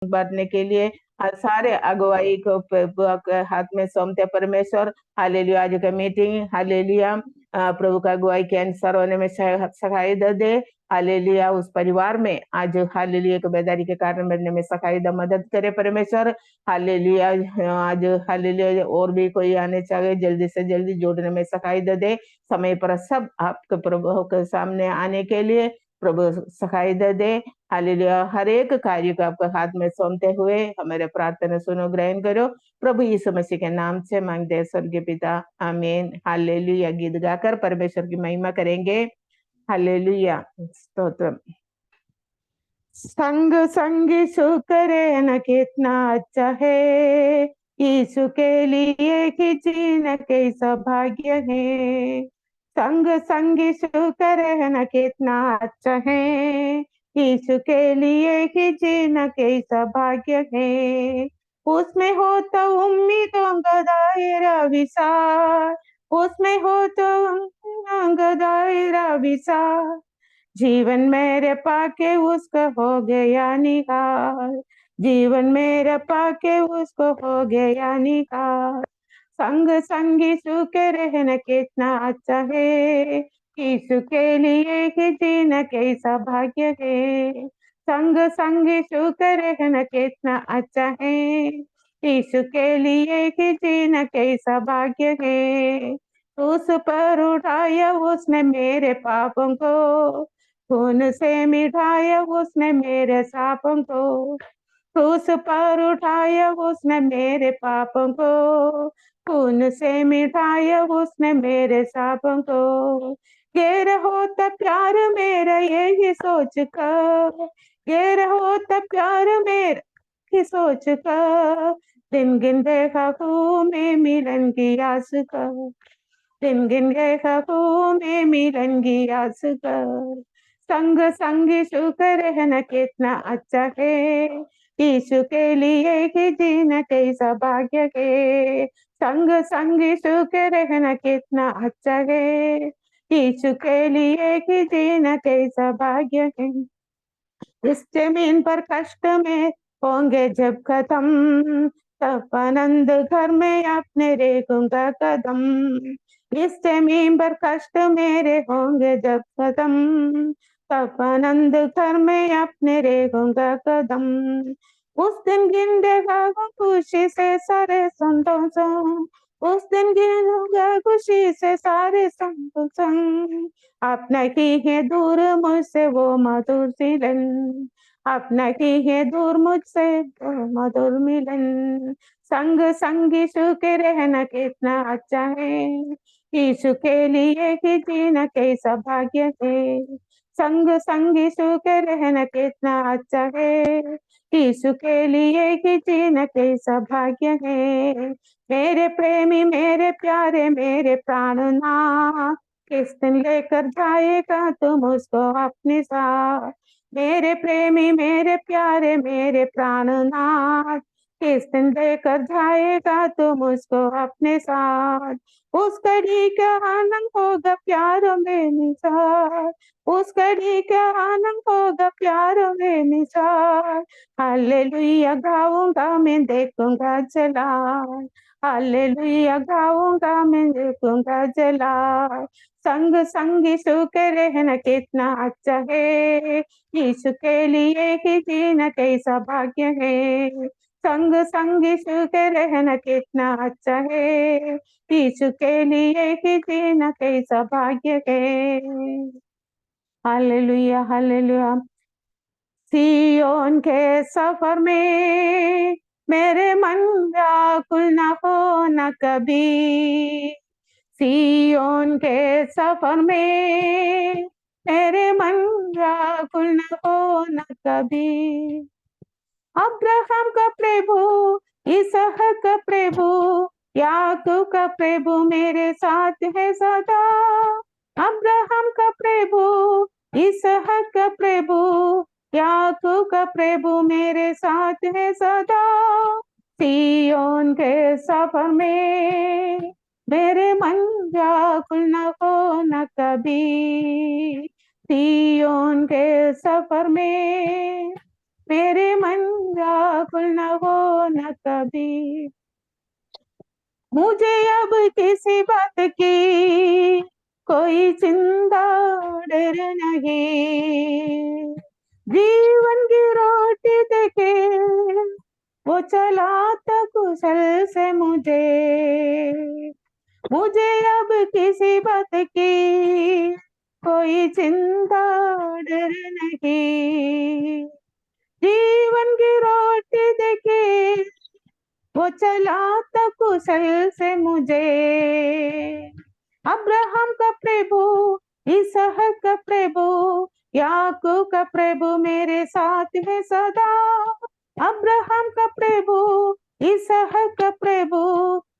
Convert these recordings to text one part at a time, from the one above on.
बढ़ने के लिए हर सारे अगुवाई को हाथ में सौंपते परमेश्वर। हालेलुया, आज का मीटिंग हालेलुया प्रभु का अगुवाई के अनुसार होने में सहाय दे। हालेलुया, उस परिवार में आज हालेलुया को बेदारी के कारण बनने में सहाय मदद करे परमेश्वर। हालेलुया, आज हालेलुया और भी कोई आने चाहिए जल्दी से जल्दी जोड़ने में सहाय दे। समय पर सब आपके प्रभु के सामने आने के लिए प्रभु सहाय दे। हालेलुया, हर एक कार्य को आपके हाथ में सौंपते हुए हमारे प्रार्थना सुनो, ग्रहण करो। प्रभु यीशु मसीह के नाम से मांगते स्वर्गीय पिता, आमीन। हालेलुया, गीत गाकर परमेश्वर की महिमा करेंगे। हालेलुया, स्तोत्र। संग संग यीशु करे न कितना अच्छा है, यीशु के लिए कि जीना कैसा भाग्य है। संग संग यीशु करे न कितना अच्छा है, यीशु के लिए कि जीना कैसा भाग्य है। उसमें हो तो उम्मीदों का दायरा विशाल, उसमें हो तो उम्मीदों का दायरा विशाल। जीवन मेरे पाके उसको हो गया निकाल, जीवन मेरे पाके उसको हो गया निकाल। संग संग यीशु के रहना कितना अच्छा है, यीशु के लिए कि जीना कैसा भाग्य है। संग संग यीशु के रहना कितना अच्छा है, यीशु के लिए कि जीना कैसा भाग्य है। उस पर उठाया उसने मेरे पापों को, खून से मिटाया उसने मेरे सापों को। क्रूस पर उठाया उसने मेरे पापों को, खून से मिटाया उसने मेरे सापों को। गैर होता प्यार मेरा यही सोच कर, गैर होता प्यार मेरा की सोच कर, दिन गिन देखा मैं मिलन की आस कर, दिन गिन देखा मैं मिलन की आस कर। संग संग यीशु का रहना कितना अच्छा है, यीशु के लिए कि जीना कैसा भाग्य है। संग संग यीशु के रहना कितना अच्छा है, यीशु के लिए कि जीना कैसा भाग्य है। इस जमीन पर कष्ट में होंगे जब खत्म, तब आनंद घर में अपने रेखूंगा कदम। इस जमीन पर कष्ट मेरे होंगे जब खत्म, तब आनंद घर में अपने रेखूंगा कदम। उस दिन गिन देगा खुशी से सारे संतोषों, उस दिन गिनूंगा खुशी से सारे संतोषं। अपना की है दूर मुझसे वो मधुर मिलन, अपना की है दूर मुझसे वो मधुर मिलन। संग संग यीशु के रहना कितना अच्छा है, यीशु के लिए कि जीना कैसा भाग्य है। संग संग यीशु के रहना कितना अच्छा है, यीशु के लिए कि जीना कैसा भाग्य है। मेरे प्रेमी मेरे प्यारे मेरे प्राणनाथ, किस दिन लेकर जाएगा तुम उसको अपने साथ। मेरे प्रेमी मेरे प्यारे मेरे प्राणनाथ, किस दिन लेकर जाएगा तुम उसको अपने साथ। उस घड़ी का आनंद होगा प्यारों में निसार, उस घड़ी का आनंद होगा प्यारों में निसार। हालेलुया गाऊंगा मैं देखूंगा जलाल, हालेलुया गाऊंगा मैं देखूंगा जलाल। संग संग यीशु के रहना कितना अच्छा है, यीशु के लिए कि जीना कैसा भाग्य है। संग संग यीशु के रहना कितना अच्छा है, यीशु के लिए कि जीना कैसा भाग्य है। Hallelujah hallelujah. सियोन के सफर में मेरे मन व्याकुल न हो न कभी, सियोन के सफर में मेरे मन व्याकुल न हो न कभी। अब्राहम का प्रभु, इसहाक का प्रभु, याकूब का प्रभु मेरे साथ है सदा। अब्राहम का प्रभु, इसहाक का प्रभु, याकूब का प्रभु मेरे साथ है सदा। सियोन के सफर में मेरे मन व्याकुल न हो न कभी, सियोन के सफर में मेरे मन व्याकुल न हो न कभी। मुझे अब किसी बात की कोई चिंता डर नहीं। जीवन की रोटी देखे वो चलाता कुशल से मुझे। मुझे अब किसी बात की कोई चिंता डर नहीं। जीवन की रोटी देखे वो चलाता कुशल से मुझे। अब्राहम का प्रभु, इसहाक का प्रभु, याकूब का प्रभु मेरे साथ है सदा। अब्राहम का प्रभु, इसहाक का प्रभु,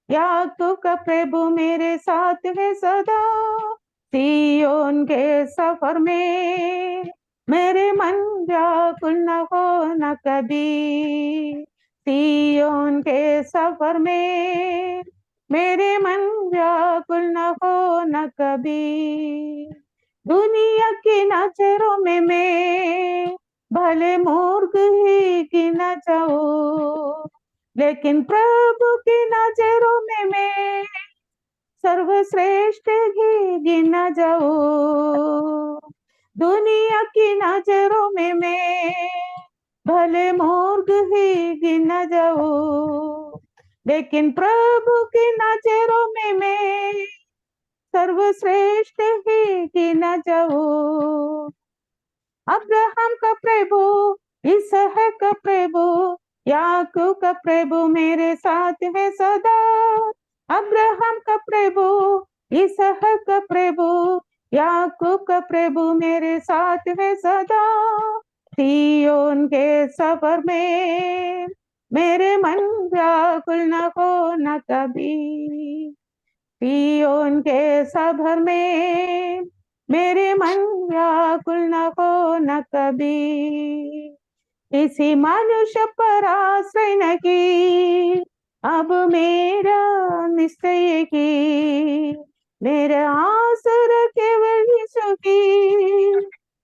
याकूब का प्रभु मेरे साथ है सदा। सिय्योन के सफर में मेरे मन व्याकुल न हो न कभी। सिय्योन के सफर में मेरे मन व्याकुल न हो न कभी। दुनिया की नजरों में मैं भले मूर्ख ही गिना जाऊं, लेकिन प्रभु की नजरों में मैं सर्वश्रेष्ठ ही गिना जाऊं। दुनिया की नजरों में मैं भले मूर्ख ही गिना जाऊं, लेकिन प्रभु की नजरों में मैं सर्वश्रेष्ठ ही गिना जाऊं। अब्राहम का प्रभु, इसहाक का प्रभु, याकूब का प्रभु मेरे साथ है सदा। अब्राहम का प्रभु, इसहाक का प्रभु, याकूब का प्रभु मेरे साथ है सदा। सिय्योन के सफर में मेरे मन व्याकुल न हो न कभी। सिय्योन के सफर में मेरे मन व्याकुल न हो न कभी। किसी मनुष्य पर आश्रय न की अब मेरा निश्चय की। मेरे आसरा केवल यीशु की,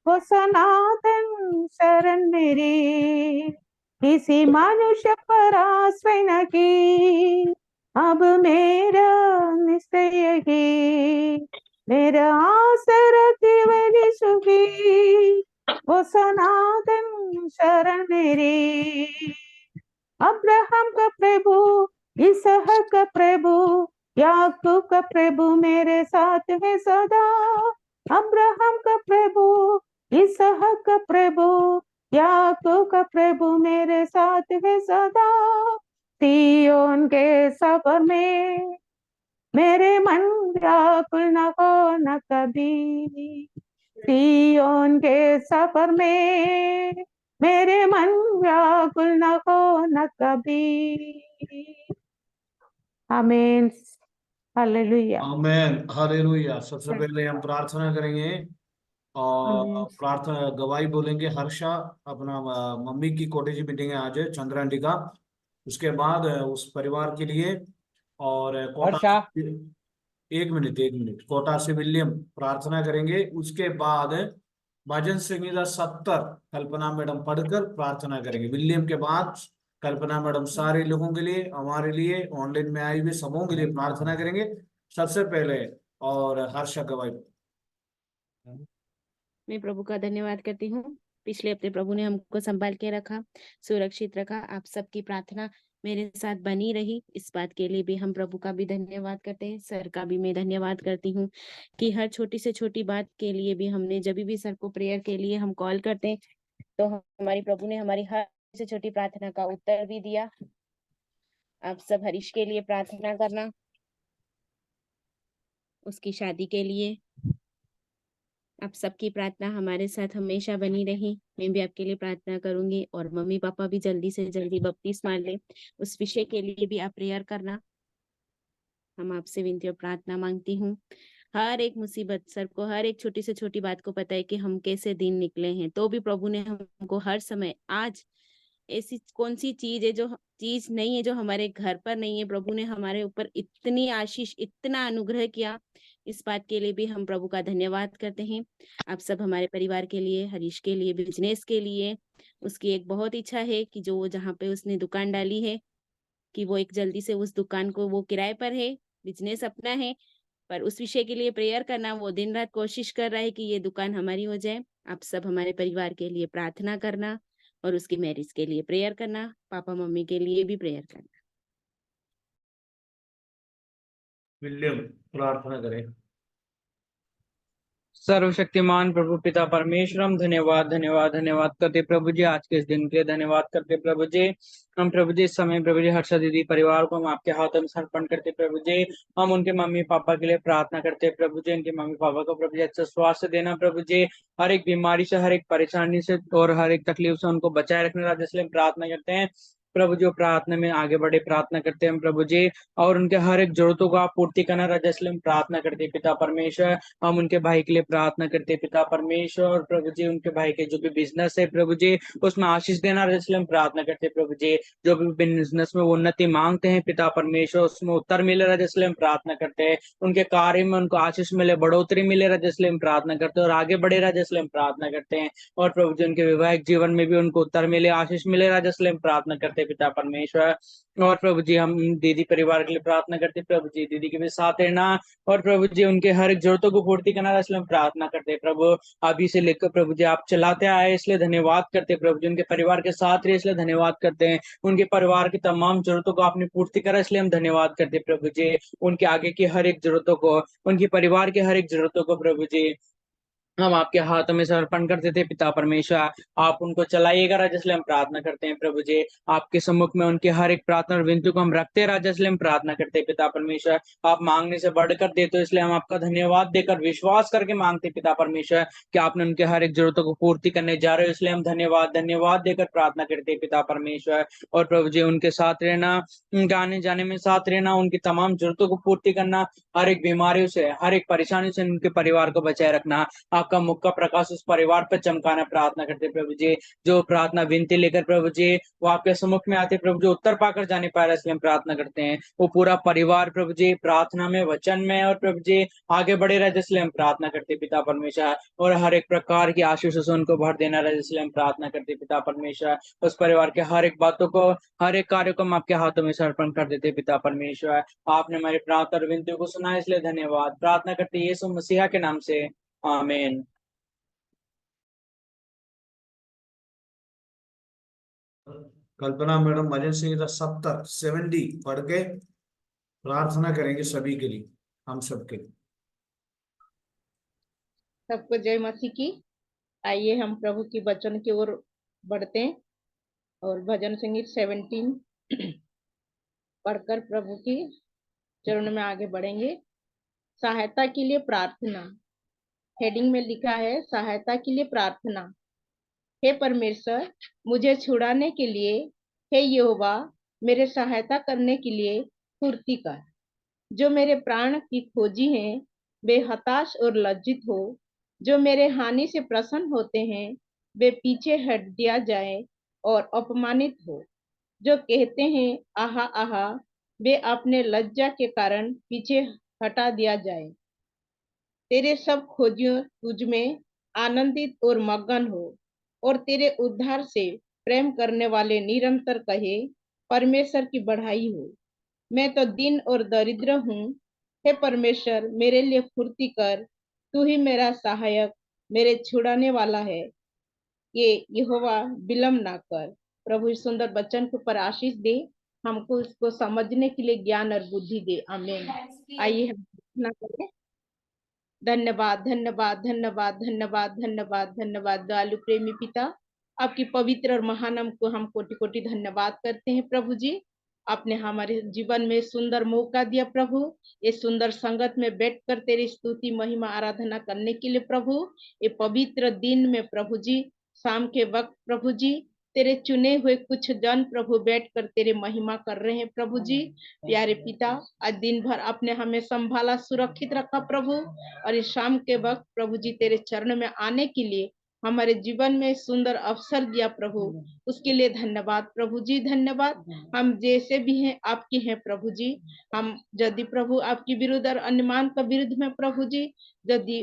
वो सनातन शरण मेरी। किसी मनुष्य पर आश्रय न की अब मेरा निश्चय की। मेरा आसरा केवल यीशु की, वो सनातन शरण मेरी। अब्राहम का प्रभु, इसहाक का प्रभु, याकूब का प्रभु मेरे साथ है सदा। अब्राहम का प्रभु, इसहाक का प्रभु, याकूब का प्रभु मेरे साथ है सदा। सिय्योन के सफर में मेरे मन व्याकुल न हो न कभी। सिय्योन के सफर में मेरे मन व्याकुल न हो न कभी। आमीन। हालेलुया। आमेन, हालेलुया। सबसे पहले हम प्रार्थना करेंगे आमीन। और प्रार्थना गवाही बोलेंगे। हर्षा अपना मम्मी की कॉटेज मीटिंग है आज, चंद्रांडी का। उसके बाद उस परिवार के लिए और कोटा हर्षा। एक मिनट, कोटा से विलियम प्रार्थना करेंगे। उसके बाद भजन संहिता 70 कल्पना मैडम पढ़कर प्रार्थना करेंगे। विलियम के बाद कल्पना मैडम सारे लोगों के लिए, हमारे लिए, ऑनलाइन में आए हुए सबों के लिए प्रार्थना करेंगे सबसे पहले। और हर्षा गवाही। मैं प्रभु का धन्यवाद करती हूँ। पिछले हफ्ते प्रभु ने हमको संभाल के रखा, सुरक्षित रखा। आप सबकी प्रार्थना मेरे साथ बनी रही, इस बात के लिए भी हम प्रभु का भी धन्यवाद करते हैं। सर का भी मैं धन्यवाद करती हूँ कि हर छोटी से छोटी बात के लिए भी हमने जब भी सर को प्रेयर के लिए हम कॉल करते हैं तो हमारी प्रभु ने हमारी हर से छोटी प्रार्थना का उत्तर भी दिया। आप सब हरीश के लिए प्रार्थना करना, उसकी शादी के लिए। आप सबकी प्रार्थना हमारे साथ हमेशा बनी रही। मैं भी आपके लिए प्रार्थना करूंगी और मम्मी पापा भी जल्दी से जल्दी बपतिस्मा ले, उस विषय के लिए भी आप प्रेयर करना। हम आपसे विनती और प्रार्थना मांगती हूँ। हर एक मुसीबत, सर को हर एक छोटी से छोटी बात को पता है कि हम कैसे दिन निकले हैं, तो भी प्रभु ने हमको हर समय आज ऐसी कौन सी चीज नहीं है जो हमारे घर पर नहीं है। प्रभु ने हमारे ऊपर इतनी आशीष, इतना अनुग्रह किया, इस बात के लिए भी हम प्रभु का धन्यवाद करते हैं। आप सब हमारे परिवार के लिए, हरीश के लिए, बिजनेस के लिए, उसकी एक बहुत इच्छा है कि जो जहाँ पे उसने दुकान डाली है कि वो एक जल्दी से उस दुकान को, वो किराए पर है, बिजनेस अपना है, पर उस विषय के लिए प्रेयर करना, वो दिन रात कोशिश कर रहा है कि ये दुकान हमारी हो जाए। आप सब हमारे परिवार के लिए प्रार्थना करना और उसकी मैरिज के लिए प्रेयर करना, पापा मम्मी के लिए भी प्रेयर करना। विलियम प्रार्थना करें। सर्वशक्तिमान प्रभु पिता परमेश्वर, हम धन्यवाद धन्यवाद धन्यवाद करते प्रभु जी, आज के इस दिन के लिए धन्यवाद करते प्रभु जी। हम प्रभु जी इस समय प्रभु जी हर्षा दीदी परिवार को हम आपके हाथों में समर्पण करते प्रभु जी। हम उनके मम्मी पापा के लिए प्रार्थना करते प्रभु जी, उनके मम्मी पापा को प्रभु जी अच्छा स्वास्थ्य देना प्रभु जी, हर एक बीमारी से, हर एक परेशानी से और हर एक तकलीफ से उनको बचाए रखने का, इसलिए प्रार्थना करते हैं प्रभु जो प्रार्थना में आगे बढ़े, प्रार्थना करते हैं प्रभु जी, और उनके हर एक जरूरतों को आप पूर्ति करना राजा, इसलिए हम प्रार्थना करते हैं पिता परमेश्वर। हम उनके भाई के लिए प्रार्थना करते हैं पिता परमेश्वर, और प्रभु जी उनके भाई के जो भी बिजनेस है प्रभु जी उसमें आशीष देना राजा, इसलिए हम प्रार्थना करते हैं प्रभु जी। जो भी बिजनेस में वो उन्नति मांगते हैं पिता परमेश्वर, उसमें उत्तर मिले राजा, इसलिए हम प्रार्थना करते हैं। उनके कार्य में उनको आशीष मिले, बढ़ोतरी मिले राजा, इसलिए हम प्रार्थना करते हैं, और आगे बढ़े राजा, इसलिए हम प्रार्थना करते हैं। और प्रभु जी उनके वैवाहिक जीवन में भी उनको उत्तर मिले, आशीष मिले राजा, इसलिए हम प्रार्थना करते हैं पिता परमेश्वर। और प्रभु जी हम दीदी परिवार के लिए प्रार्थना करते हैं प्रभु जी, दीदी के भी साथ रहना, और प्रभु जी उनके हर एक जरूरतों को पूर्ति करना, इसलिए हम प्रार्थना करते हैं प्रभु। अभी से लेकर प्रभु जी आप चलाते आए, इसलिए धन्यवाद करते हैं प्रभु जी। उनके परिवार के साथ रहे, इसलिए धन्यवाद करते हैं। उनके परिवार की तमाम जरूरतों को आपने पूर्ति करा, इसलिए हम धन्यवाद करते हैं प्रभु जी। उनके आगे की हर एक जरूरतों को, उनके परिवार की हर एक जरूरतों को प्रभु जी हम आपके हाथों में समर्पण करते थे पिता परमेश्वर। आप उनको चलाइएगा राजा, इसलिए हम प्रार्थना करते हैं प्रभु जी। आपके सम्मुख में उनके हर एक प्रार्थना और विनती को हम रखते हैं राजा, इसलिए हम प्रार्थना करते हैं पिता परमेश्वर। आप मांगने से बढ़कर देते हो, इसलिए हम आपका धन्यवाद देकर, विश्वास करके मांगते हैं पिता परमेश्वर कि आपने उनके हर एक जरूरतों को पूर्ति करने जा रहे हो, इसलिए हम धन्यवाद धन्यवाद देकर प्रार्थना करते हैं पिता परमेश्वर। और प्रभु जी उनके साथ रहना, उनके आने जाने में साथ रहना, उनकी तमाम जरूरतों को पूर्ति करना, हर एक बीमारियों से, हर एक परेशानी से उनके परिवार को बचाए रखना, आपका मुख का प्रकाश उस परिवार पर चमकाना प्रार्थना करते प्रभु जी। जो प्रार्थना विनती लेकर प्रभु जी वो आपके सम्मुख में आते प्रभु, जो उत्तर पाकर जाने पा रहा है, इसलिए हम प्रार्थना करते हैं वो पूरा परिवार प्रभु जी प्रार्थना में, वचन में, और प्रभु जी आगे बढ़े रहे, इसलिए हम प्रार्थना करते पिता परमेश्वर। और हर एक प्रकार की आशीष से उनको भर देना रहे, इसलिए हम प्रार्थना करते पिता परमेश्वर। उस परिवार के हर एक बातों को, हर एक कार्य को हम आपके हाथों में समर्पण कर देते पिता परमेश्वर। आपने हमारी प्रार्थना और विनती को सुना, इसलिए धन्यवाद। प्रार्थना करते यीशु मसीहा के नाम से, आमीन। कल्पना मैडम भजन संहिता 70 पढ़ के प्रार्थना करेंगे सभी के लिए, हम सबके लिए। सबको जय मसीह की। आइए हम प्रभु की वचन की ओर बढ़ते हैं और भजन संगीत 17 पढ़कर प्रभु की चरण में आगे बढ़ेंगे। सहायता के लिए प्रार्थना, हेडिंग में लिखा है सहायता के लिए प्रार्थना। हे परमेश्वर, मुझे छुड़ाने के लिए, हे यहोवा मेरे सहायता करने के लिए फुर्ती कर। जो मेरे प्राण की खोजी हैं वे हताश और लज्जित हो, जो मेरे हानि से प्रसन्न होते हैं वे पीछे हट दिया जाए और अपमानित हो। जो कहते हैं आहा आहा, वे अपने लज्जा के कारण पीछे हटा दिया जाए। तेरे सब खोजियों तुझ में आनंदित और मगन हो, और तेरे उद्धार से प्रेम करने वाले निरंतर कहे परमेश्वर की बढ़ाई हो। मैं तो दीन और दरिद्र हूँ, हे परमेश्वर मेरे लिए फुर्ती कर। तू ही मेरा सहायक, मेरे छुड़ाने वाला है, ये यहोवा विलम्ब ना कर। प्रभु इस सुंदर वचन के ऊपर आशीष दे, हमको इसको समझने के लिए ज्ञान और बुद्धि दे, आमीन। आइए हम प्रार्थना करें। धन्यवाद धन्यवाद धन्यवाद धन्यवाद धन्यवाद धन्यवाद दयालु प्रेमी पिता, आपकी पवित्र और महान नाम को हम कोटि कोटि धन्यवाद करते हैं प्रभु जी। आपने हमारे जीवन में सुंदर मौका दिया प्रभु, ये सुंदर संगत में बैठकर तेरी स्तुति महिमा आराधना करने के लिए प्रभु। ये पवित्र दिन में प्रभु जी, शाम के वक्त प्रभु जी, तेरे चुने हुए कुछ जन प्रभु बैठकर तेरे महिमा कर रहे हैं प्रभु जी। प्यारे पिता, आज दिन भर आपने हमें संभाला, सुरक्षित रखा प्रभु, और इस शाम के वक्त प्रभु जी तेरे चरण में आने के लिए हमारे जीवन में सुंदर अवसर दिया प्रभु, उसके लिए धन्यवाद प्रभु जी, धन्यवाद। हम जैसे भी हैं आपके हैं प्रभु जी। हम यदि प्रभु आपके विरुद्ध और अनुमान का विरुद्ध में प्रभु जी, यदि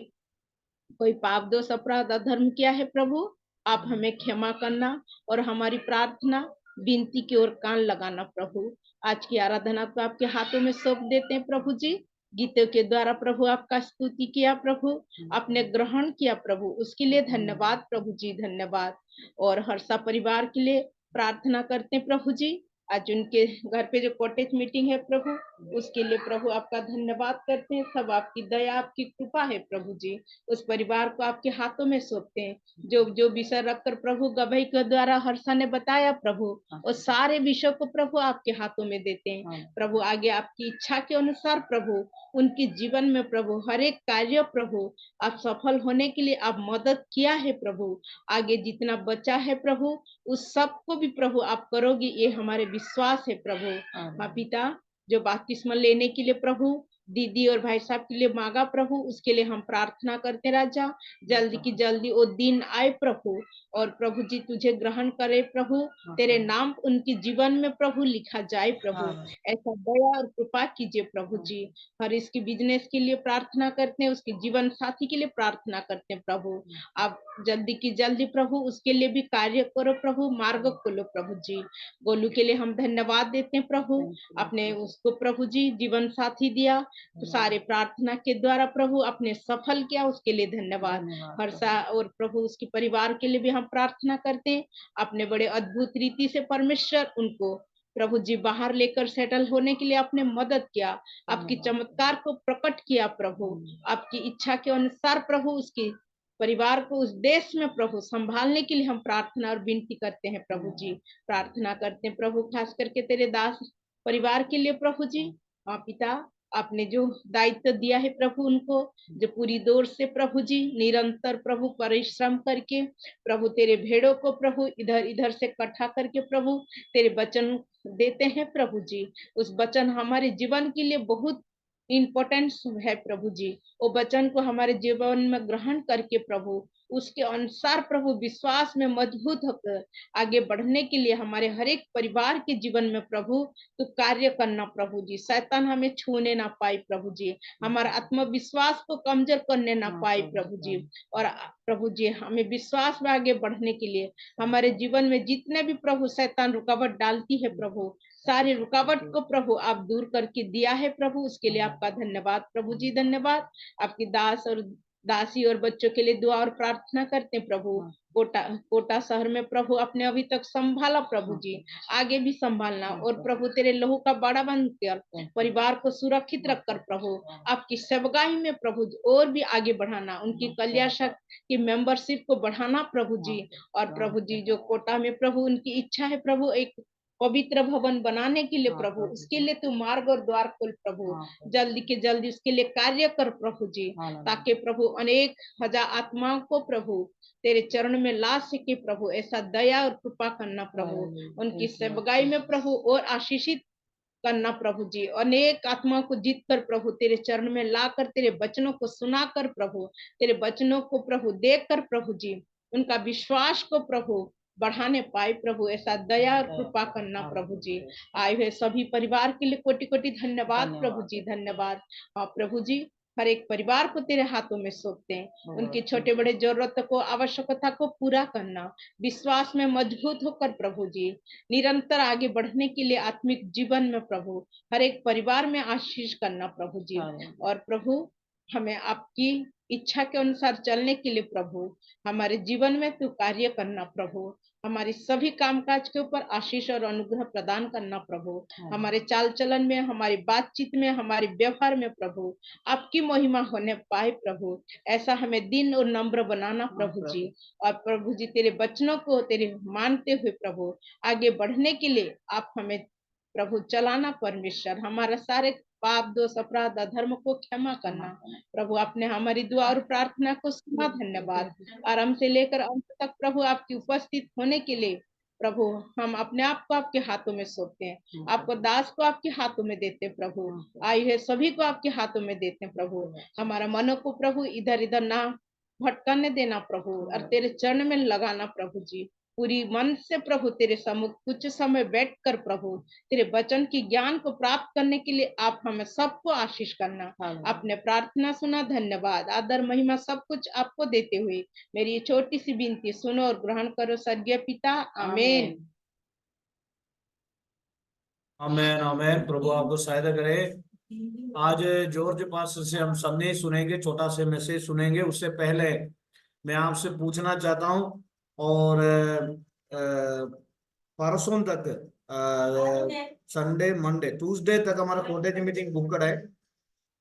कोई पाप दोष अपराध अधर्म किया है प्रभु, आप हमें क्षमा करना और हमारी प्रार्थना विनती की ओर कान लगाना प्रभु। आज की आराधना को आपके हाथों में सौंप देते हैं प्रभु जी। गीतों के द्वारा प्रभु आपका स्तुति किया प्रभु, आपने ग्रहण किया प्रभु, उसके लिए धन्यवाद प्रभु जी, धन्यवाद। और हर्षा परिवार के लिए प्रार्थना करते हैं प्रभु जी। आज उनके घर पे जो कॉटेज मीटिंग है प्रभु, उसके लिए प्रभु आपका धन्यवाद करते हैं। सब आपकी दया आपकी कृपा है प्रभु जी। उस परिवार को आपके हाथों में सौंपते हैं। जो जो विषय रखकर प्रभु गवाही के द्वारा हर्षा ने बताया प्रभु, और सारे विषय को प्रभु आपके हाथों में देते हैं प्रभु। आगे आपकी इच्छा के अनुसार प्रभु उनके जीवन में प्रभु हर एक कार्य प्रभु आप सफल होने के लिए आप मदद किया है प्रभु। आगे जितना बचा है प्रभु उस सब को भी प्रभु आप करोगे, ये हमारे विश्वास है प्रभु। हाँ पिता, जो बपतिस्मा लेने के लिए प्रभु दीदी और भाई साहब के लिए मांगा प्रभु, उसके लिए हम प्रार्थना करते राजा, जल्दी की जल्दी वो दिन आए प्रभु, और प्रभु जी तुझे ग्रहण करे प्रभु, तेरे नाम उनके जीवन में प्रभु लिखा जाए प्रभु। ऐसा दया और कृपा कीजिए प्रभु जी। हर इसकी बिजनेस के लिए प्रार्थना करते हैं, उसके जीवन साथी के लिए प्रार्थना करते हैं प्रभु। आप जल्दी की जल्दी प्रभु उसके लिए भी कार्य करो प्रभु, मार्ग खोलो प्रभु जी। गोलू के लिए हम धन्यवाद देते हैं प्रभु, अपने उसको प्रभु जी जीवन साथी दिया, तो सारे प्रार्थना के द्वारा प्रभु अपने सफल किया, उसके लिए धन्यवाद। हर्षा और प्रभु उसके परिवार के लिए भी हम प्रार्थना करते हैं। अपने बड़े अद्भुत रीति से परमेश्वर उनको प्रभु जी बाहर लेकर सेटल होने के लिए आपने मदद किया, आपकी चमत्कार को प्रकट किया प्रभु। आपकी इच्छा के अनुसार प्रभु उसकी परिवार को उस देश में प्रभु संभालने के लिए हम प्रार्थना और विनती करते हैं प्रभु जी। प्रार्थना करते हैं प्रभु खास करके तेरे दास परिवार के लिए प्रभु जी। हाँ पिता, आपने जो दायित्व दिया है प्रभु उनको, जो पूरी दौर से प्रभु जी निरंतर प्रभु परिश्रम करके प्रभु तेरे भेड़ों को प्रभु इधर इधर से इकट्ठा करके प्रभु तेरे वचन देते हैं प्रभु जी। उस वचन हमारे जीवन के लिए बहुत इम्पोर्टेंस है प्रभु जी। वो वचन को हमारे जीवन में ग्रहण करके प्रभु उसके अनुसार प्रभु विश्वास में मजबूत होकर आगे बढ़ने के लिए हमारे हर एक परिवार के जीवन में प्रभु तो कार्य करना प्रभु जी। शैतान हमें छूने ना पाए प्रभु जी, हमारा आत्मविश्वास को कमजोर करने ना पाए प्रभु जी। और प्रभु जी हमें विश्वास में आगे बढ़ने के लिए हमारे जीवन में जितने भी प्रभु शैतान रुकावट डालती है प्रभु, सारी रुकावट को प्रभु आप दूर करके दिया है प्रभु, उसके लिए आपका धन्यवाद प्रभु जी, धन्यवाद। आपकी दास और दासी और बच्चों के लिए दुआ और प्रार्थना करते हैं प्रभु। कोटा शहर में प्रभु अपने अभी तक संभाला प्रभु जी, आगे भी संभालना, और प्रभु तेरे लहू का बड़ा बन कर परिवार को सुरक्षित रखकर प्रभु आपकी सेवकाई में प्रभु और भी आगे बढ़ाना, उनकी कल्याण की मेंबरशिप को बढ़ाना प्रभु जी। और प्रभु जी जो कोटा में प्रभु उनकी इच्छा है प्रभु एक पवित्र भवन बनाने के लिए प्रभु, उसके लिए तू मार्ग और द्वार खोल प्रभु, जल्दी के जल्दी उसके लिए कार्य कर प्रभु जी, ताकि प्रभु अनेक हजार आत्माओं को प्रभु तेरे चरण में ला सके प्रभु। ऐसा दया और कृपा करना प्रभु, उनकी सेवकाई में प्रभु और आशीषित करना प्रभु जी। अनेक आत्माओं को जीत कर प्रभु तेरे चरण में लाकर तेरे वचनों को सुनाकर प्रभु, तेरे वचनों को प्रभु देख कर प्रभु जी उनका विश्वास को प्रभु बढ़ाने पाए प्रभु। ऐसा दया और कृपा करना प्रभु जी। आए हुए सभी परिवार के लिए कोटि कोटि धन्यवाद प्रभु जी, धन्यवाद। हाँ प्रभु जी, हर एक परिवार को तेरे हाथों में सौंपते हैं, उनकी छोटे बड़े जरूरत को आवश्यकता को पूरा करना, विश्वास में मजबूत होकर प्रभु जी निरंतर आगे बढ़ने के लिए आत्मिक जीवन में प्रभु हर एक परिवार में आशीष करना प्रभु जी। और प्रभु हमें आपकी इच्छा के अनुसार चलने के लिए प्रभु हमारे जीवन में तू कार्य करना प्रभु, हमारी सभी कामकाज के ऊपर आशीष और अनुग्रह प्रदान करना प्रभु, हमारे चाल चलन में, हमारी बातचीत में, हमारे व्यवहार में प्रभु आपकी महिमा होने पाए प्रभु। ऐसा हमें दिन और नम्र बनाना प्रभु जी। और प्रभु जी तेरे वचनों को तेरे मानते हुए प्रभु आगे बढ़ने के लिए आप हमें प्रभु चलाना परमेश्वर, हमारा सारे पाप दोष अपराध अधर्म को क्षमा करना प्रभु। आपने हमारी दुआ और प्रार्थना को सुना, धन्यवाद। आरंभ से लेकर अंत तक प्रभु आपकी उपस्थित होने के लिए प्रभु हम अपने आप को आपके हाथों में सौंपते हैं, आपको दास को आपके हाथों में देते हैं प्रभु, आए हुए सभी को आपके हाथों में देते हैं प्रभु। हमारा मनों को प्रभु इधर इधर ना भटकने देना प्रभु, और तेरे चरण में लगाना प्रभु जी। पूरी मन से प्रभु तेरे सम्मुख कुछ समय बैठकर प्रभु तेरे वचन की ज्ञान को प्राप्त करने के लिए आप हमें सबको आशीष करना। आपने प्रार्थना सुना, धन्यवाद, आदर महिमा सब कुछ आपको देते हुए मेरी ये छोटी सी विनती सुनो और ग्रहण करो स्वर्गीय पिता, आमीन। आमेन आमेन। प्रभु आपको सहायता करे। आज जॉर्ज पास्टर से हम सबने सुनेंगे, छोटा से मैसेज सुनेंगे। उससे पहले मैं आपसे पूछना चाहता हूँ, और परसों तक संडे मंडे ट्यूसडे तक हमारा कॉटेज मीटिंग बुकड है,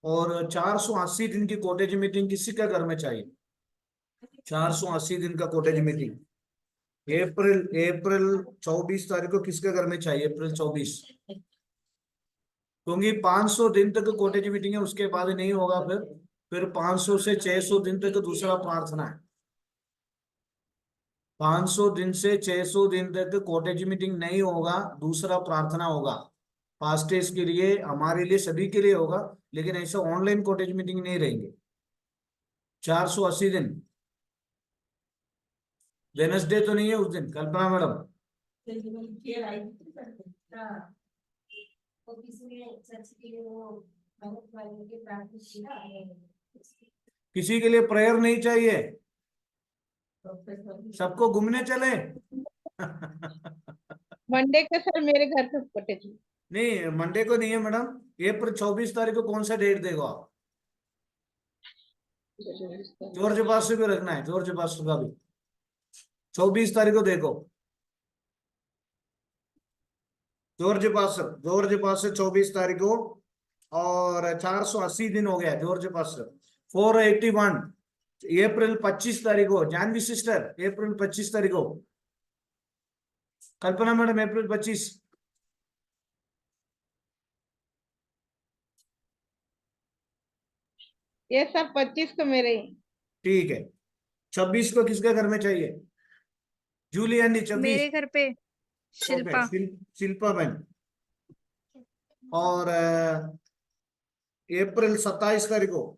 और 480 दिन की कॉटेज मीटिंग किसी का घर में चाहिए। 480 दिन का कॉटेज मीटिंग अप्रैल 24 तारीख को किसके घर में चाहिए? अप्रैल 24, क्योंकि 500 दिन तक कॉटेज मीटिंग है, उसके बाद नहीं होगा। फिर 500 से 600 दिन तक दूसरा प्रार्थना है। 500 दिन से 600 दिन तक कॉटेज मीटिंग नहीं होगा, दूसरा प्रार्थना होगा। फास्टेज के लिए, हमारे लिए, सभी के लिए होगा, लेकिन ऐसा ऑनलाइन कॉटेज मीटिंग नहीं रहेंगे। 480 दिन। वेडनेसडे तो नहीं है उस दिन, कल्पना मैडम? किसी के लिए प्रेयर नहीं चाहिए? सबको घूमने चले? मंडे के सर मेरे घर पे कॉटेज नहीं, मंडे को नहीं है मैडम। अप्रैल 24 तारीख को कौन सा डेट देखो आप? जॉर्ज पास्टर को रखना है, जॉर्ज पास्टर का भी 24 तारीख को देखो। जॉर्ज पास्टर 24 तारीख को, और 480 दिन हो गया जॉर्ज पास्टर। 481 अप्रैल 25 तारीख को, जानवी सिस्टर अप्रैल 25 तारीख को, कल्पना मैडम अप्रैल 25। ये सब 25 को मेरे। ठीक है। 26 को किसके घर में चाहिए? जूली आंटी 26। मेरे घर पे शिल्पा। शिल्पा बहन। और अप्रैल 27 तारीख को,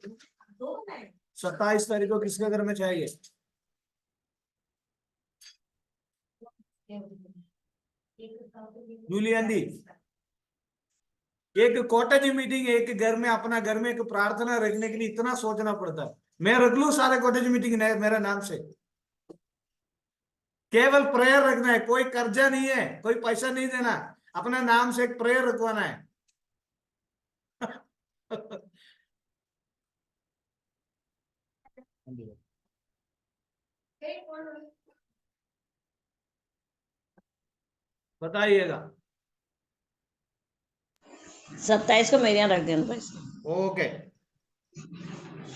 27 तारीख को किसके घर में चाहिए? जूली आंटी। एक कॉटेज मीटिंग, एक घर में, अपना घर में एक प्रार्थना रखने के लिए इतना सोचना पड़ता है। मैं रख लूं सारे कॉटेज मीटिंग मेरा नाम से? केवल प्रेयर रखना है, कोई कर्जा नहीं है, कोई पैसा नहीं देना, अपना नाम से एक प्रेयर रखवाना है। बताइएगा। 27 को मेरे यहाँ रख देना पैसे। ओके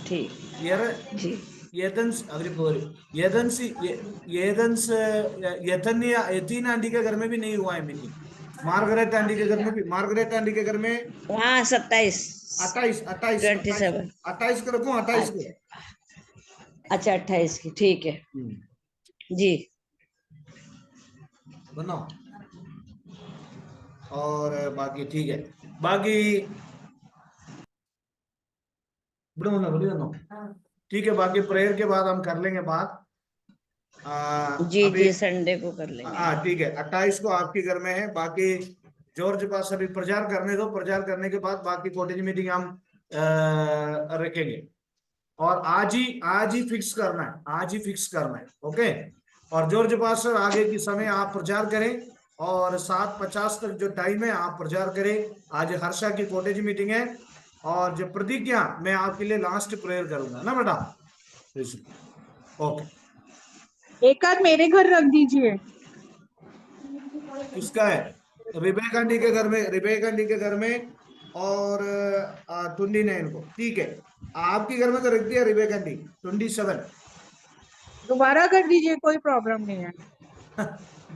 ठीक ठीक। यतीन आंटी के घर में भी नहीं हुआ है मीटिंग। मार्गरेट आंटी के घर में भी, मार्गरेट आंटी के घर में हाँ 27 28 को रखूं? 28 को? अच्छा 28 की, ठीक है जी। बनाओ। और बाकी ठीक है, बाकी ठीक है। बाकी प्रेयर के बाद हम कर लेंगे बात। जी संडे को कर लेंगे। हाँ ठीक है। 28 को आपके घर में है। बाकी जॉर्ज पास अभी प्रचार करने दो, प्रचार करने के बाद बाकी कॉटेज मीटिंग हम रखेंगे। और आज ही फिक्स करना है, आज ही फिक्स करना है। ओके। और जॉर्ज पास आगे की समय आप प्रचार करें, और 7:50 तक जो टाइम है आप प्रचार करें। आज हर्षा की कॉटेज मीटिंग है, और जो प्रतिज्ञा मैं आपके लिए लास्ट प्रेयर करूंगा ना बेटा। ओके। एक आध मेरे घर रख दीजिए। किसका है? रिबेका आंटी के घर में, रिबेका आंटी के घर में, और टुंडी नैन को। ठीक है, आपके घर में तो रख दिया रिबेका आंटी 27। दोबारा कर दीजिए, कोई प्रॉब्लम नहीं है।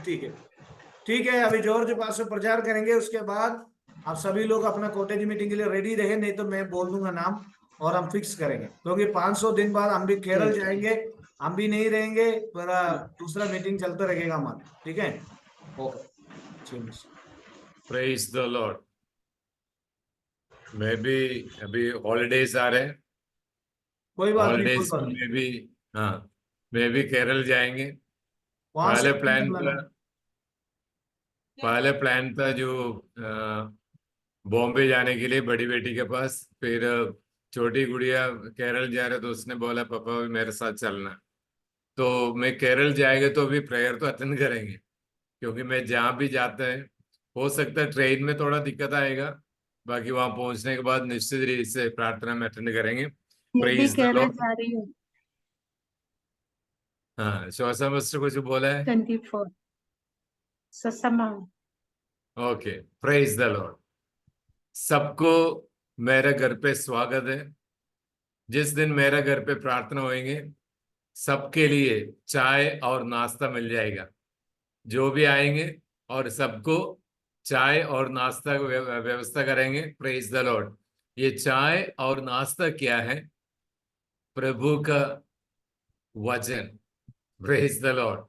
ठीक है ठीक है। अभी जॉर्ज पास से प्रचार करेंगे, उसके बाद आप सभी लोग अपना कॉटेज मीटिंग के लिए रेडी रहे, नहीं तो मैं बोल दूंगा नाम और हम फिक्स करेंगे। क्योंकि 500 दिन बाद हम भी केरल जाएंगे, हम भी नहीं रहेंगे, पूरा दूसरा मीटिंग चलता रहेगा हमारा। ठीक है, ओके। Praise the Lord. मैं भी अभी हॉलीडेज आ रहे हैं, कोई बात नहीं, हॉलीडेज में भी हाँ, मैं भी केरल जाएंगे। वहां से पहले प्लान था जो बॉम्बे जाने के लिए बड़ी बेटी के पास। फिर छोटी गुड़िया केरल जा रहे तो उसने बोला पापा भी मेरे साथ चलना। तो मैं केरल जाएंगे तो अभी प्रेयर तो अटेंड करेंगे, क्योंकि मैं जहाँ भी जाते हैं हो सकता है ट्रेन में थोड़ा दिक्कत आएगा, बाकी वहां पहुंचने के बाद निश्चित रूप से प्रार्थना में अटेंड करेंगे। मैं भी प्रेज द केरल लॉर्ड। जा रही हूँ हाँ, श्वासा मिस्टर कुछ बोला है? 24 ससमा। Okay, praise the Lord. सबको मेरे घर पे स्वागत है। जिस दिन मेरे घर पे प्रार्थना होएंगे सबके लिए चाय और नाश्ता मिल जाएगा, जो भी आएंगे, और सबको चाय और नाश्ता की व्यवस्था करेंगे। Praise the Lord. ये चाय और नाश्ता क्या है? प्रभु का वचन। Praise the Lord.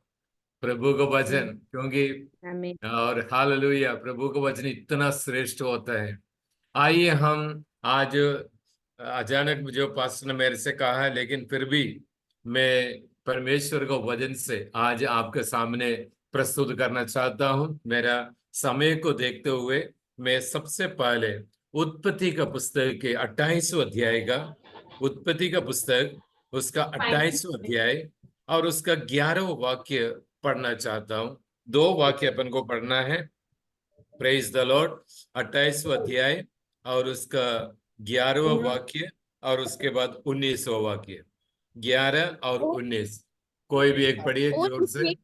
प्रभु का वचन, क्योंकि आमीन। और हालेलुया, प्रभु का वचन इतना श्रेष्ठ होता है। आइए हम आज, अचानक जो पास्टर ने मेरे से कहा है, लेकिन फिर भी मैं परमेश्वर का वचन से आज आपके सामने प्रस्तुत करना चाहता हूं। मेरा समय को देखते हुए मैं सबसे पहले उत्पत्ति का पुस्तक के 28वें अध्याय का, उत्पत्ति का पुस्तक उसका 28वां अध्याय और उसका 11वां वाक्य पढ़ना चाहता हूं। 2 वाक्य अपन को पढ़ना है। Praise the Lord. 28वां अध्याय और उसका 11वां वाक्य और उसके बाद 19वां वाक्य। 11 और 19, कोई भी एक पढ़िए और जोर से। उसने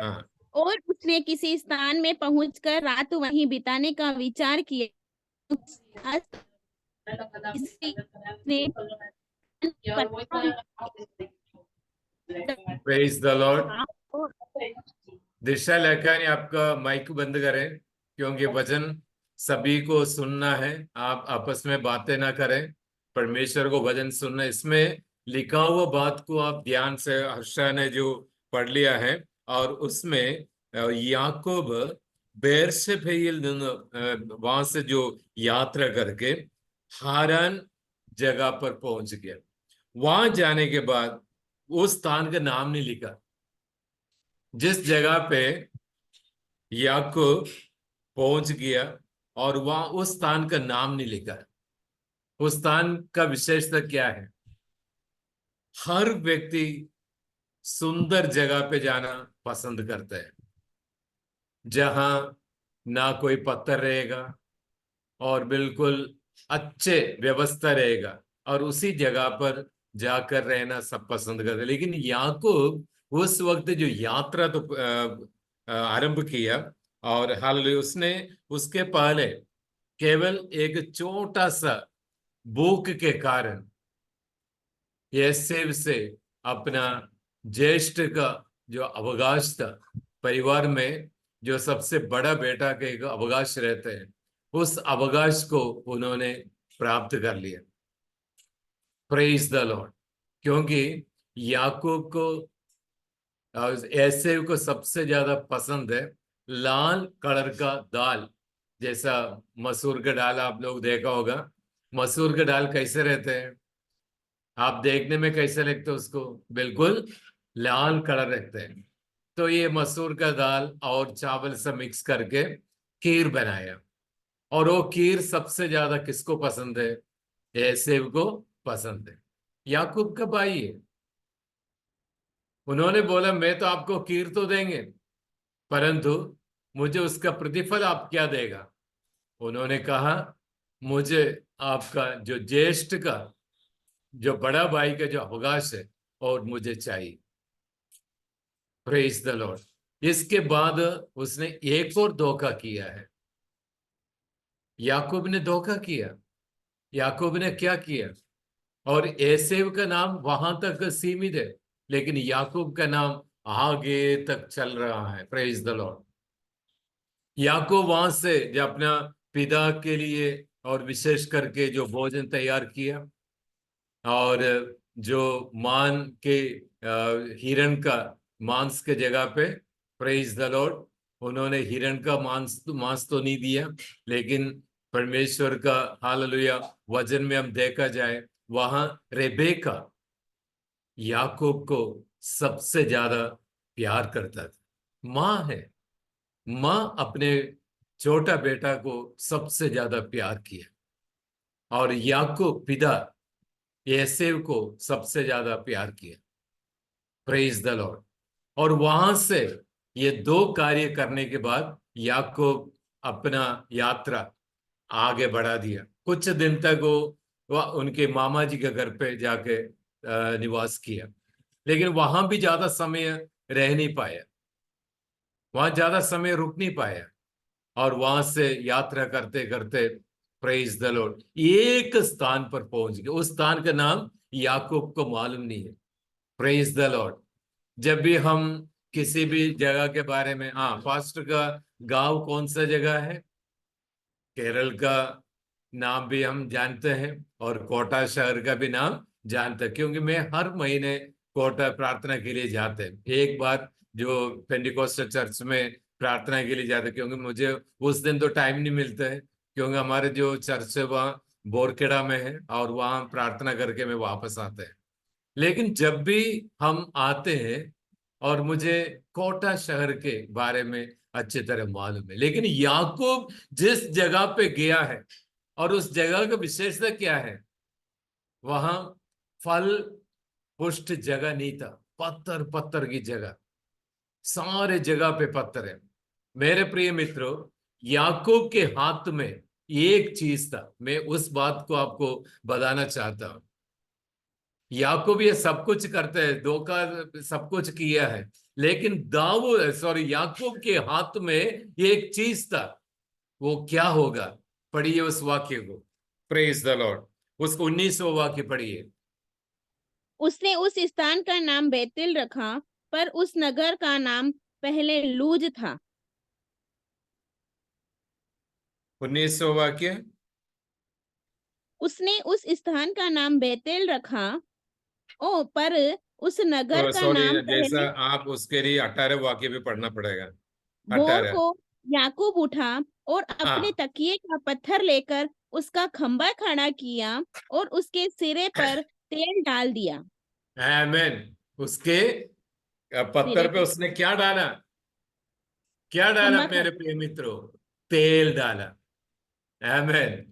हाँ, और उसने किसी स्थान में पहुंचकर रात वहीं बिताने का विचार किया। इसने प्रेज द लॉर्ड। दिशा लेखानी आपका माइक बंद करें, क्योंकि वचन सभी को सुनना है। आप आपस में बातें ना करें, परमेश्वर को वचन सुनना। इसमें लिखा हुआ बात को आप ध्यान से, हर्षा ने जो पढ़ लिया है, और उसमें याकूब बेर्शेबा वहां से जो यात्रा करके हारान जगह पर पहुंच गया। वहां जाने के बाद उस स्थान का नाम नहीं लिखा। जिस जगह पे याकूब पहुंच गया और वहां उस स्थान का नाम नहीं लिखा। उस स्थान का विशेषता क्या है? हर व्यक्ति सुंदर जगह पे जाना पसंद करता है, जहां ना कोई पत्थर रहेगा और बिल्कुल अच्छे व्यवस्था रहेगा, और उसी जगह पर जाकर रहना सब पसंद करते हैं। लेकिन याकूब उस वक्त जो यात्रा तो आरंभ किया, और हाल उसने उसके पहले केवल एक छोटा सा भूख के कारण एसेव से अपना ज्येष्ठ का जो अवकाश था, परिवार में जो सबसे बड़ा बेटा के एक अवकाश रहते हैं, उस अवकाश को उन्होंने प्राप्त कर लिया। Praise the Lord. क्योंकि याकूब को, एसेव को सबसे ज्यादा पसंद है लाल कलर का दाल। जैसा मसूर का दाल आप लोग देखा होगा। मसूर के दाल कैसे रहते हैं? आप देखने में कैसे लगते हैं उसको? बिल्कुल लाल कलर रहते हैं। तो ये मसूर का दाल और चावल से मिक्स करके खीर बनाया, और वो खीर सबसे ज्यादा किसको पसंद है? एसेव को पसंद है। याकूब का भाई है। उन्होंने बोला मैं तो आपको खीर तो देंगे, परंतु मुझे उसका प्रतिफल आप क्या देगा? उन्होंने कहा मुझे आपका जो ज्येष्ठ का, जो बड़ा भाई का जो अवकाश है, और मुझे चाहिए। Praise the Lord. इसके बाद उसने एक और धोखा किया है। याकूब ने धोखा किया। याकूब ने क्या किया? और एसेव का नाम वहां तक सीमित है, लेकिन याकूब का नाम आगे तक चल रहा है। Praise the Lord. याकूब वहां से जो अपना पिता के लिए और विशेष करके जो भोजन तैयार किया, और जो मान के हिरण का मांस के जगह पे, प्रेज द लॉर्ड, उन्होंने हिरण का मांस तो नहीं दिया, लेकिन परमेश्वर का हालेलुया वचन में हम देखा जाए, वहां रेबेका याकूब को सबसे ज्यादा प्यार करता था। माँ है, माँ अपने छोटा बेटा को सबसे ज्यादा प्यार किया, और याकूब पिता एसेव को सबसे ज्यादा प्यार किया। Praise the Lord. और वहां से ये दो कार्य करने के बाद याकूब अपना यात्रा आगे बढ़ा दिया। कुछ दिन तक वो उनके मामा जी के घर पे जाके निवास किया, लेकिन वहां भी ज्यादा समय रह नहीं पाया, वहां ज्यादा समय रुक नहीं पाया। और वहां से यात्रा करते करते प्रेज द लॉर्ड एक स्थान पर पहुंच गए। उस स्थान का नाम याकूब को मालूम नहीं है। Praise the Lord. जब भी हम किसी भी जगह के बारे में, हाँ, पास्टर का गांव कौन सा जगह है? केरल का नाम भी हम जानते हैं, और कोटा शहर का भी नाम जानते हैं, क्योंकि मैं हर महीने कोटा प्रार्थना के लिए जाते हैं। एक बार जो पेंटिकोस्टल चर्च में प्रार्थना के लिए जाते, क्योंकि मुझे उस दिन तो टाइम नहीं मिलता है, क्योंकि हमारे जो चर्च है वहाँ बोरखेड़ा में है, और वहाँ प्रार्थना करके मैं वापस आते हैं। लेकिन जब भी हम आते हैं, और मुझे कोटा शहर के बारे में अच्छी तरह मालूम है, लेकिन याकूब जिस जगह पे गया है, और उस जगह का विशेषता क्या है? वहां फल पुष्ट जगह नहीं था, पत्थर पत्थर की जगह, सारे जगह पे पत्थर है। मेरे प्रिय मित्रों, याकूब के हाथ में एक चीज था, मैं उस बात को आपको बताना चाहता हूं। याकूब ये सब कुछ करते हैं, धोखा सब कुछ किया है, लेकिन याकूब के हाथ में एक चीज था। वो क्या होगा? पढ़िए उस वाक्य को। Praise the Lord. उसको 19वां वाक्य पढ़िए। उसने उस स्थान का नाम बेतेल रखा, पर उस नगर का नाम पहले लूज था। 19वां वाक्य। उसने उस स्थान का नाम बेतेल रखा, पर उस नगर का सॉरी, नाम जैसा पहले। आप उसके लिए 18 वाक्य भी पढ़ना पड़ेगा। भोर 18। को याकूब उठा और अपने हाँ, तकिए का पत्थर लेकर उसका खंभा खड़ा किया और उसके सिरे पर तेल डाल दिया। आमेन। उसके सिरे पत्थर पे पर उसने क्या डाला? क्या डाला खंभा मेरे खड़ा। प्रिय मित्रों? तेल डाला। आमेन।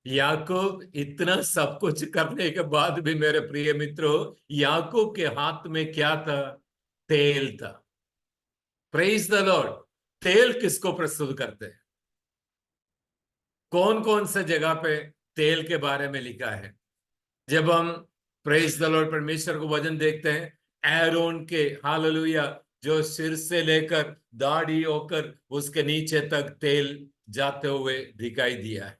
याकूब इतना सब कुछ करने के बाद भी, मेरे प्रिय मित्रों, याकूब के हाथ में क्या था? तेल था। Praise the Lord. तेल किसको प्रस्तुत करते हैं? कौन कौन से जगह पे तेल के बारे में लिखा है? जब हम प्रेज द लॉर्ड परमेश्वर को वचन देखते हैं, एरोन के, हालेलुया, जो सिर से लेकर दाढ़ी होकर उसके नीचे तक तेल जाते हुए दिखाई दिया है।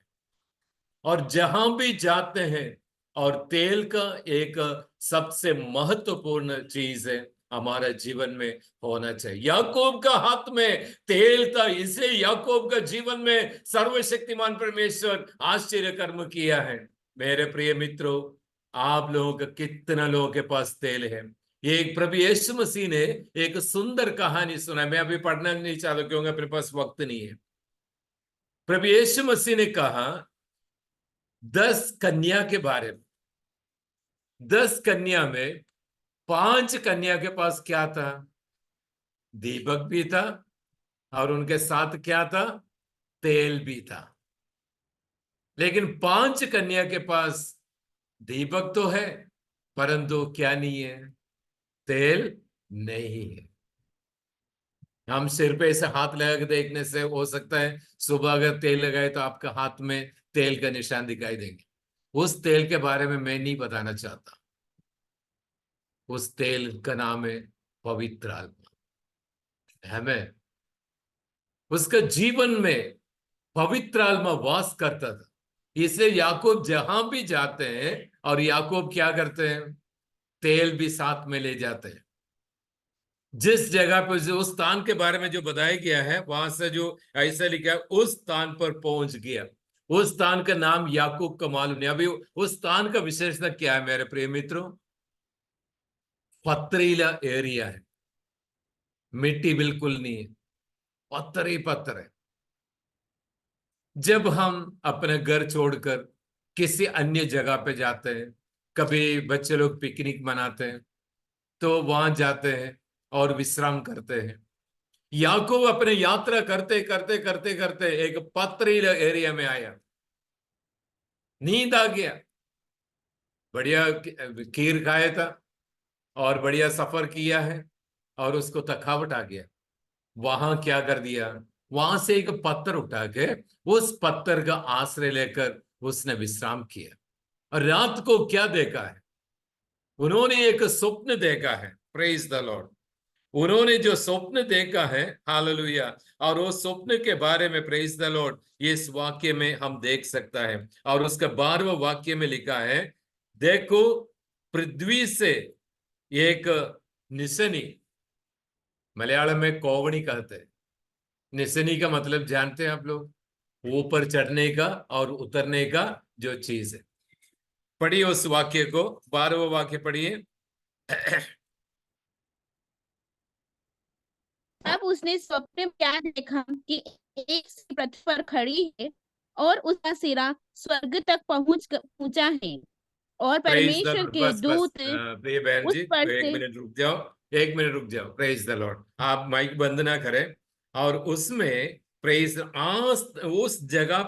और जहां भी जाते हैं, और तेल का एक सबसे महत्वपूर्ण चीज है, हमारे जीवन में होना चाहिए। याकूब का हाथ में तेल था, इसलिए याकूब का जीवन में सर्वशक्तिमान परमेश्वर आश्चर्य कर्म किया है। मेरे प्रिय मित्रों, आप लोगों का कितना लोगों के पास तेल है? एक प्रभु यीशु मसीह ने एक सुंदर कहानी सुना, मैं अभी पढ़ना नहीं चाहता क्योंकि अपने पास वक्त नहीं है। प्रभु यीशु मसीह ने कहा 10 कन्या के बारे में। 10 कन्या में 5 कन्या के पास क्या था? दीपक भी था, और उनके साथ क्या था? तेल भी था। लेकिन 5 कन्या के पास दीपक तो है, परंतु क्या नहीं है? तेल नहीं है। हम सिर पे ऐसे हाथ लगा के देखने से हो सकता है सुबह अगर तेल लगाए तो आपका हाथ में तेल का निशान दिखाई देंगे। उस तेल के बारे में मैं नहीं बताना चाहता। उस तेल का नाम है पवित्र आत्मा। हमें उसका जीवन में पवित्र आत्मा वास करता था। इसलिए याकूब जहां भी जाते हैं, और याकूब क्या करते हैं? तेल भी साथ में ले जाते हैं। जिस जगह पर, जो उस स्थान के बारे में जो बताया गया है, वहां से जो ऐसा लिखा है, उस स्थान पर पहुंच गया। उस स्थान का नाम याकूब का मालूम नहीं। अभी उस स्थान का विशेषता क्या है मेरे प्रिय मित्रों? पथरीला एरिया है, मिट्टी बिल्कुल नहीं है, पत्थर ही पत्थर है। जब हम अपने घर छोड़कर किसी अन्य जगह पे जाते हैं, कभी बच्चे लोग पिकनिक मनाते हैं, तो वहां जाते हैं और विश्राम करते हैं। याकूब अपने यात्रा करते करते करते करते एक पथरीले एरिया में आया, नींद आ गया। बढ़िया खीर खाया था और बढ़िया सफर किया है और उसको थकावट आ गया। वहां क्या कर दिया, वहां से एक पत्थर उठा के उस पत्थर का आश्रय लेकर उसने विश्राम किया। और रात को क्या देखा है, उन्होंने एक स्वप्न देखा है। Praise the Lord. उन्होंने जो स्वप्न देखा है, हालेलुया, और उस स्वप्न के बारे में प्रेज द लॉर्ड इस वाक्य में हम देख सकता है। और उसका 12वां वाक्य में लिखा है, देखो पृथ्वी से एक निशानी, मलयालम में कोवणी कहते हैं। निशानी का मतलब जानते हैं आप लोग, ऊपर चढ़ने का और उतरने का जो चीज है। पढ़िए उस वाक्य को, 12वां वाक्य पढ़िए। तब उसने स्वप्न में क्या देखा कि एक स्त्री पृथ्वी पर खड़ी है और उसका सिरा स्वर्ग तक पहुंचा है और प्रेज द परमेश्वर लॉर्ड। के बस दूत प्रिय बहन उस जी, पर एक से मिनट रुक जाओ, एक मिनट रुक जाओ। Praise the Lord. आप माइक बंद ना करें। और उसमें प्रेज उस जगह